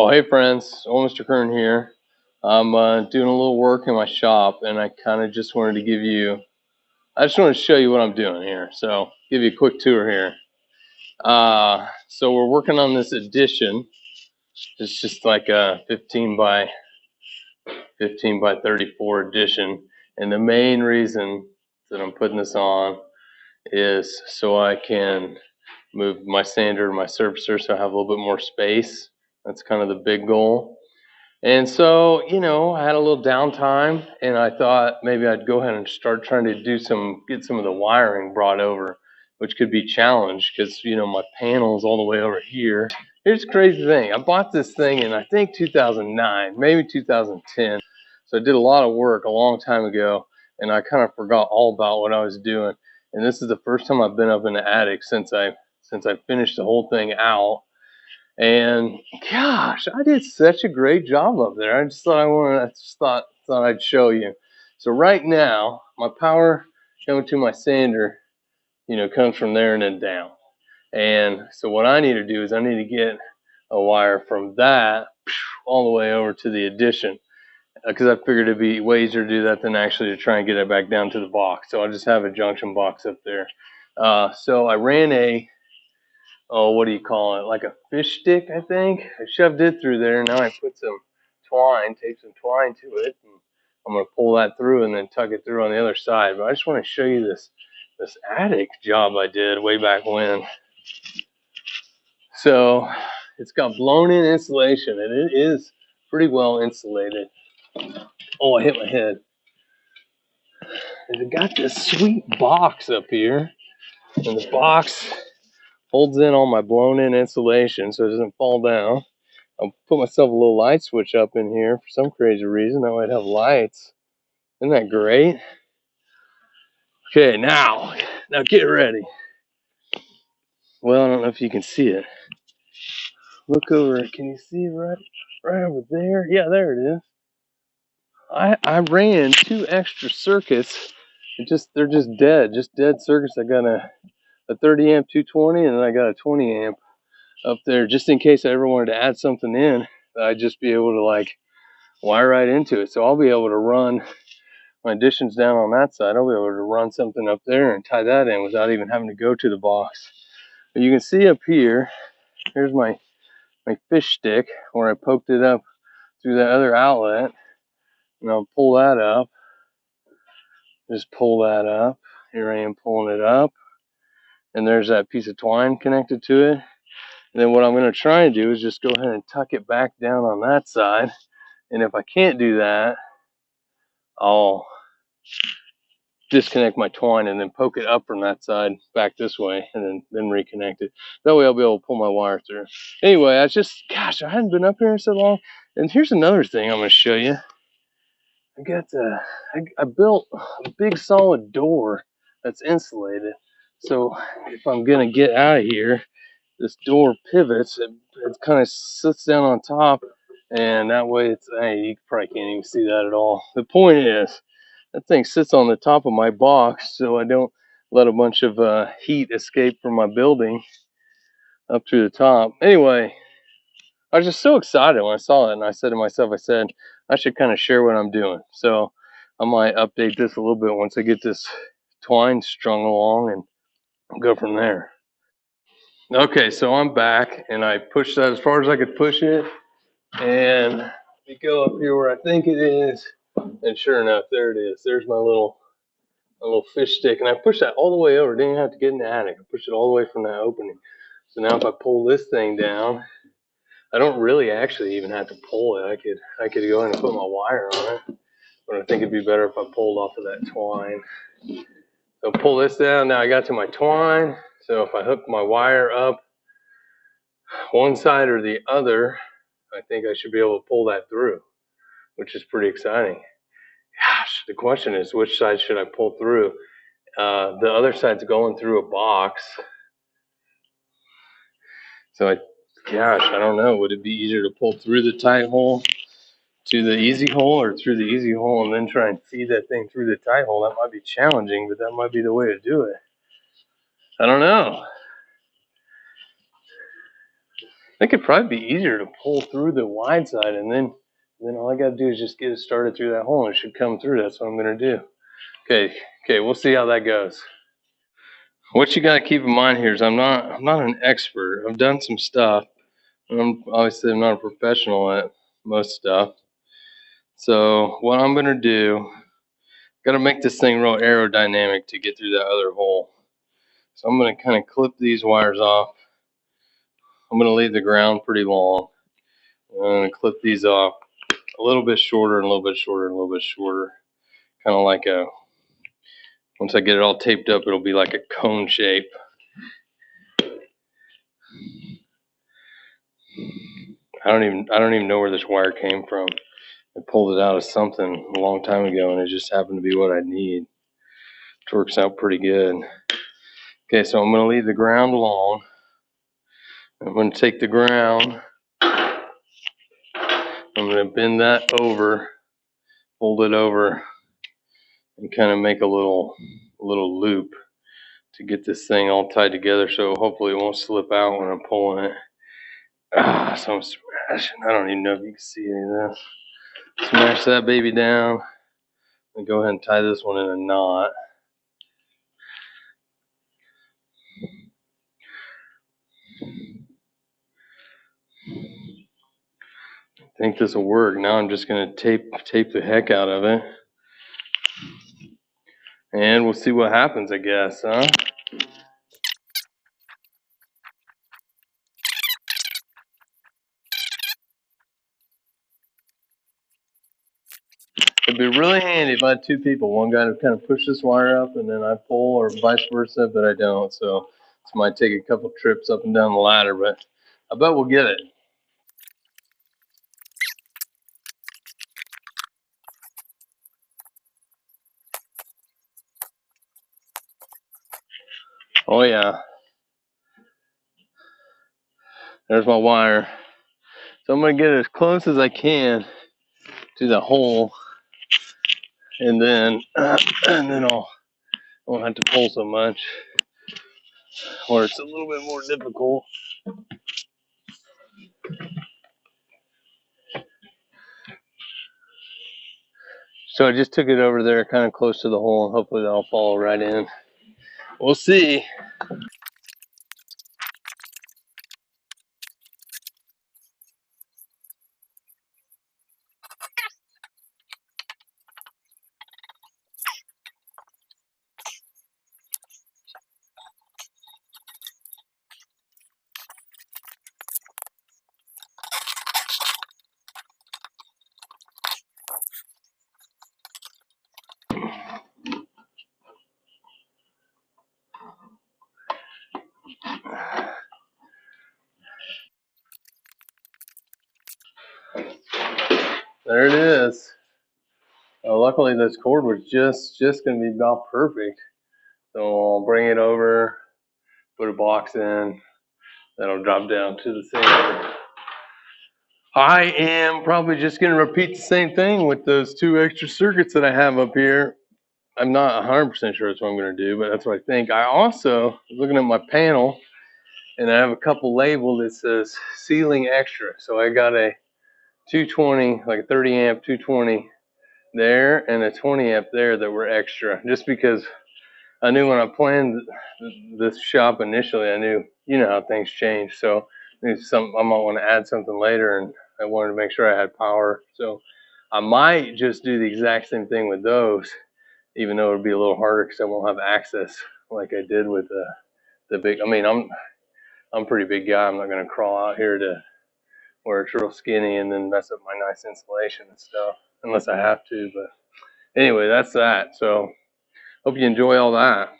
Oh, hey friends, old Mr. Kern here. I'm doing a little work in my shop, and I kind of just wanted to I just want to show you what I'm doing here. So, give you a quick tour here. So we're working on this addition. It's just like a 15 by 34 addition, and the main reason that I'm putting this on is so I can move my sander and my surfacer so I have a little bit more space. That's kind of the big goal. And so, I had a little downtime, and I thought maybe I'd go ahead and start trying to get some of the wiring brought over, which could be challenged because, my panel's all the way over here. Here's the crazy thing. I bought this thing in, I think, 2009, maybe 2010. So I did a lot of work a long time ago, and I kind of forgot all about what I was doing. And this is the first time I've been up in the attic since I finished the whole thing out. And gosh, I did such a great job up there. I just thought I'd show you. So right now, my power coming to my sander, comes from there and then down. And so what I need to do is I need to get a wire from that all the way over to the addition, because I figured it'd be way easier to do that than actually to try and get it back down to the box. So I just have a junction box up there. So I ran what do you call it? Like a fish stick, I think. I shoved it through there. Now I put some tape some twine to it, and I'm gonna pull that through and then tuck it through on the other side. But I just want to show you this attic job I did way back when. So it's got blown in insulation, and it is pretty well insulated. Oh, I hit my head. And it got this sweet box up here, and the box holds in all my blown in insulation so it doesn't fall down. I'll put myself a little light switch up in here for some crazy reason. That might have lights. Isn't that great? Okay, now get ready. Well, I don't know if you can see it. Look over. Can you see right over there? Yeah, there it is. I ran 2 extra circuits. They're just dead circuits. I got a 30 amp 220, and then I got a 20 amp up there just in case I ever wanted to add something in. I'd just be able to wire right into it. So I'll be able to run my additions down on that side. I'll be able to run something up there and tie that in without even having to go to the box. But you can see up here, here's my fish stick where I poked it up through that other outlet. And I'll pull that up. Just pull that up. Here I am pulling it up. And there's that piece of twine connected to it. And then what I'm going to try and do is just go ahead and tuck it back down on that side. And if I can't do that, I'll disconnect my twine and then poke it up from that side back this way, and then reconnect it. That way I'll be able to pull my wire through. Anyway, I hadn't been up here in so long. And here's another thing I'm going to show you. I built a big solid door that's insulated. So if I'm going to get out of here, this door pivots. It kind of sits down on top, and that way you probably can't even see that at all. The point is, that thing sits on the top of my box so I don't let a bunch of heat escape from my building up through the top. Anyway, I was just so excited when I saw it, and I said to myself, I should kind of share what I'm doing. So I might update this a little bit once I get this twine strung along and go from there. Okay, so I'm back, and I pushed that as far as I could push it, and we go up here where I think it is, and sure enough, there it is. There's my little fish stick, and I pushed that all the way over. Didn't even have to get in the attic. I pushed it all the way from that opening. So now if I pull this thing down, I don't really actually even have to pull it. I could go in and put my wire on it, but I think it'd be better if I pulled off of that twine. So pull this down. Now I got to my twine. So if I hook my wire up one side or the other, I think I should be able to pull that through, which is pretty exciting. Gosh, the question is, which side should I pull through? The other side's going through a box. So I don't know. Would it be easier to pull through the tight hole to the easy hole, or through the easy hole and then try and feed that thing through the tight hole? That might be challenging, but that might be the way to do it. I don't know. think it'd probably be easier to pull through the wide side, and then all I gotta do is just get it started through that hole and it should come through. That's what I'm gonna do. Okay, we'll see how that goes. What you gotta keep in mind here is I'm not an expert. I've done some stuff. I'm not a professional at most stuff. So what I'm gonna do, gotta make this thing real aerodynamic to get through that other hole. So I'm gonna kind of clip these wires off. I'm gonna leave the ground pretty long. I'm gonna clip these off a little bit shorter and a little bit shorter and a little bit shorter. Kind of like once I get it all taped up, it'll be like a cone shape. I don't even know where this wire came from. I pulled it out of something a long time ago, and it just happened to be what I need. It works out pretty good. Okay, so I'm going to leave the ground long. I'm going to take the ground. I'm going to bend that over, fold it over, and kind of make a little loop to get this thing all tied together, so hopefully it won't slip out when I'm pulling it. So I'm smashing. I don't even know if you can see any of this. Smash that baby down and go ahead and tie this one in a knot. I think this will work. Now I'm just going to tape the heck out of it. And we'll see what happens, I guess, huh? It'd be really handy if I had two people. One guy to kind of push this wire up and then I pull, or vice versa, but I don't. So this might take a couple trips up and down the ladder, but I bet we'll get it. Oh yeah. There's my wire. So I'm going to get it as close as I can to the hole, and then I won't have to pull so much, or it's a little bit more difficult. So I just took it over there kind of close to the hole, and hopefully that'll follow right in. We'll see. There it is. Luckily, this cord was just going to be about perfect. So I'll bring it over, put a box in, that'll drop down to the same. I am probably just going to repeat the same thing with those two extra circuits that I have up here. I'm not 100% sure that's what I'm going to do, but that's what I think. I also was looking at my panel, and I have a couple labeled that says ceiling extra. So I got a 220, like a 30 amp 220 there and a 20 amp there that were extra, just because I knew when I planned this shop initially, I knew, you know how things change. So I might want to add something later, and I wanted to make sure I had power. So I might just do the exact same thing with those, even though it would be a little harder because I won't have access like I did with the big. I mean, I'm a pretty big guy. I'm not going to crawl out here to where it's real skinny and then mess up my nice insulation and stuff, unless I have to. But anyway, that's that. So hope you enjoy all that.